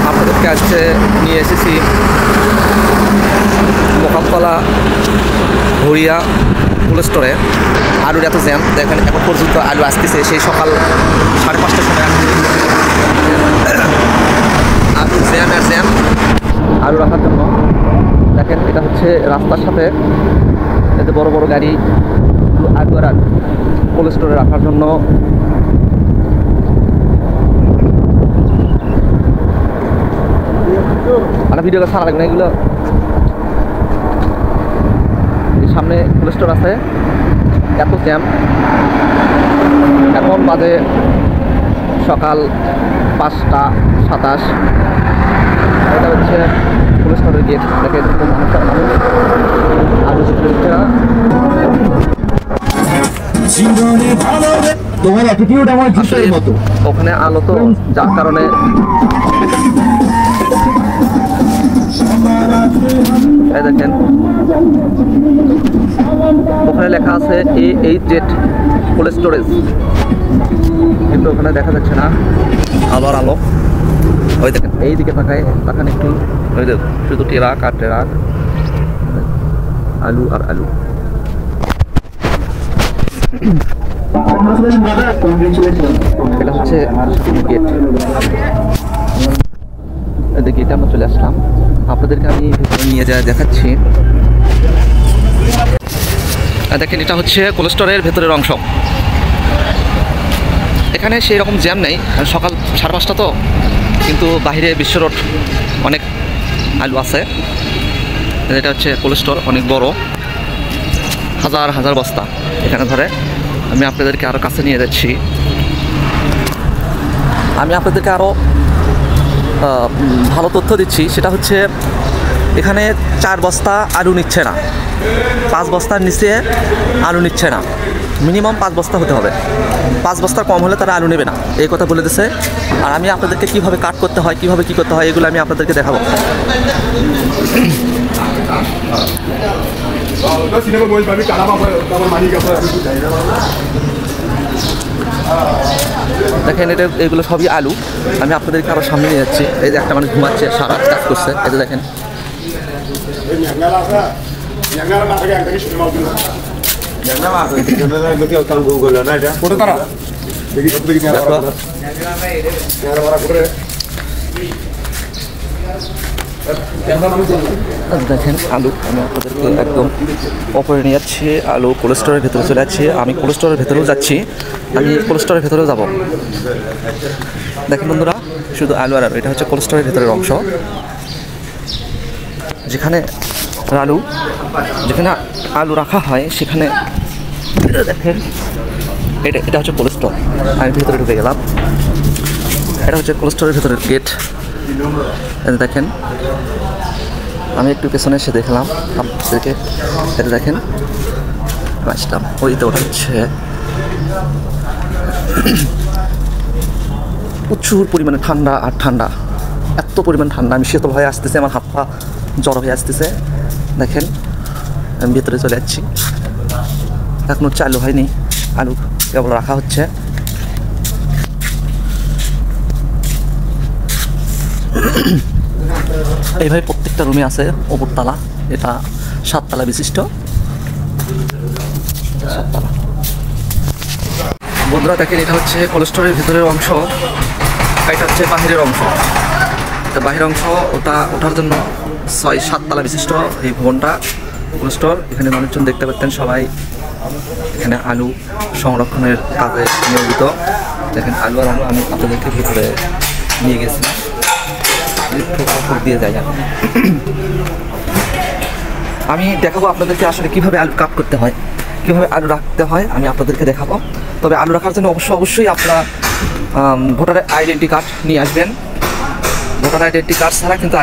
আপনাদেরকে আজকে নিয়ে এসেছি মোকামতলা ভরিয়া কোল্ড স্টোরে। আলুর এত জ্যাম, দেখেন এখন পর্যন্ত আলু আসতেছে, সেই সকাল 5:30টার সময় আলু জ্যাম আর জ্যাম আলু রাখার জন্য। দেখেন এটা হচ্ছে রাস্তার সাথে, এতে বড় বড় গাড়ি আলু আর কোল্ড স্টোরে রাখার জন্য ভিডিও ছাড়া লাগবে না। এগুলো সামনে কোল্ড স্টোর আছে, এত জ্যাম। এখন বাজে সকাল 5:27। এটা হচ্ছে কোল্ড স্টোরের গেট। দেখে আলু দিচ্ছে না। তোমার অ্যাটিটিউড আমার জুতোর মতো। ওখানে আলো তো, যার কারণে দেখেন ওখানে লেখা আছে A8Z কোল্ড স্টোরেজ, কিন্তু ওখানে দেখা যাচ্ছে না আলোর আলো। ওই দেখেন এইদিকে তাকান একটু, ওই দেখ শুধু ট্রাক আর ট্রাক, আলু আর আলু। এটা হচ্ছে গেট। গেটে আমরা চলে আসলাম, আপনাদেরকে আমি নিয়ে যা দেখাচ্ছি। দেখেন এটা হচ্ছে কোল্ড স্টোরের ভেতরের অংশ। এখানে সেই রকম জ্যাম নেই, সকাল 5:30 তো, কিন্তু বাইরে বিশ্ব রোড অনেক আলু আছে। এটা হচ্ছে কোল্ড স্টোর, অনেক বড়, হাজার হাজার বস্তা এখানে ধরে। আমি আপনাদেরকে আরও কাছে নিয়ে যাচ্ছি। আমি আপনাদেরকে আরও ভালো তথ্য দিচ্ছি, সেটা হচ্ছে এখানে 4 বস্তা আলু নিচ্ছে না, 5 বস্তার নিচে আলু নিচ্ছে না, মিনিমাম 5 বস্তা হতে হবে। 5 বস্তার কম হলে তারা আলু নেবে না, এই কথা বলে দিচ্ছে। আর আমি আপনাদেরকে কীভাবে কাট করতে হয়, কীভাবে কী করতে হয়, এগুলো আমি আপনাদেরকে দেখাবো। দেখেন এগুলো সবই আলু। আমি আপনাদেরকে আরও সামনে নিয়ে যাচ্ছি। এই যে একটা মানুষ ঘুমাচ্ছে, সারা কাজ করছে, এই যে দেখেন। দেখেন আলু, আমি আপনাদেরকে একদম ওপরে নিয়ে যাচ্ছি। আলু কোল্ড স্টোরের ভেতরে চলে যাচ্ছি। আমি কোল্ড স্টোরের ভেতরেও যাচ্ছি, আমি কোল্ড স্টোরের ভেতরেও যাব। দেখেন বন্ধুরা, শুধু আলু আর আলু। এটা হচ্ছে কোল্ড স্টোরের ভেতরের অংশ, যেখানে আলু রাখা হয় সেখানে। দেখেন এটা হচ্ছে কোল্ড স্টোর। আমি ভেতরে ঢুকে গেলাম। এটা হচ্ছে কোল্ড স্টোরের ভেতরের গেট। দেখেন আমি একটু পেছনে এসে দেখলাম আপনাদেরকে। এটা দেখেন আসলাম, ওইতে ওটা হচ্ছে প্রচুর পরিমাণে ঠান্ডা আর ঠান্ডা, এত পরিমাণ ঠান্ডা, আমি শীতল হয়ে আসতেছে, আমার হাত পা জ্বর হয়ে আসতেছে। দেখেন আমি ভেতরে চলে যাচ্ছি। এখনও চালু হয়নি, আলু কেবল রাখা হচ্ছে। এইভাবে প্রত্যেকটা রুমে আছে ওপরতলা। এটা 7 তলা বিশিষ্ট। বন্ধুরা দেখেন, এটা হচ্ছে কোল্ড স্টোরের ভিতরের অংশ, এটা হচ্ছে বাহিরের অংশ। এটা বাহিরের অংশ, ওঠার জন্য 6-7 তলা বিশিষ্ট এই ভবনটা কোল্ড স্টোর। এখানে মানুষজন দেখতে পাচ্ছেন সবাই এখানে আলু সংরক্ষণের কাজে নিয়োজিত। দেখেন আলু আর আলু। আমি আপনাদেরকে ভিতরে নিয়ে গেছি, দিয়ে যায়। আমি দেখাবো আপনাদেরকে আসলে কীভাবে আলু কাট করতে হয়, কীভাবে আলু রাখতে হয়, আমি আপনাদেরকে দেখাবো। তবে আলু রাখার জন্য অবশ্যই আপনারা ভোটার আইডেন্টি কার্ড নিয়ে আসবেন। ভোটার আইডেন্টি কার্ড ছাড়া কিন্তু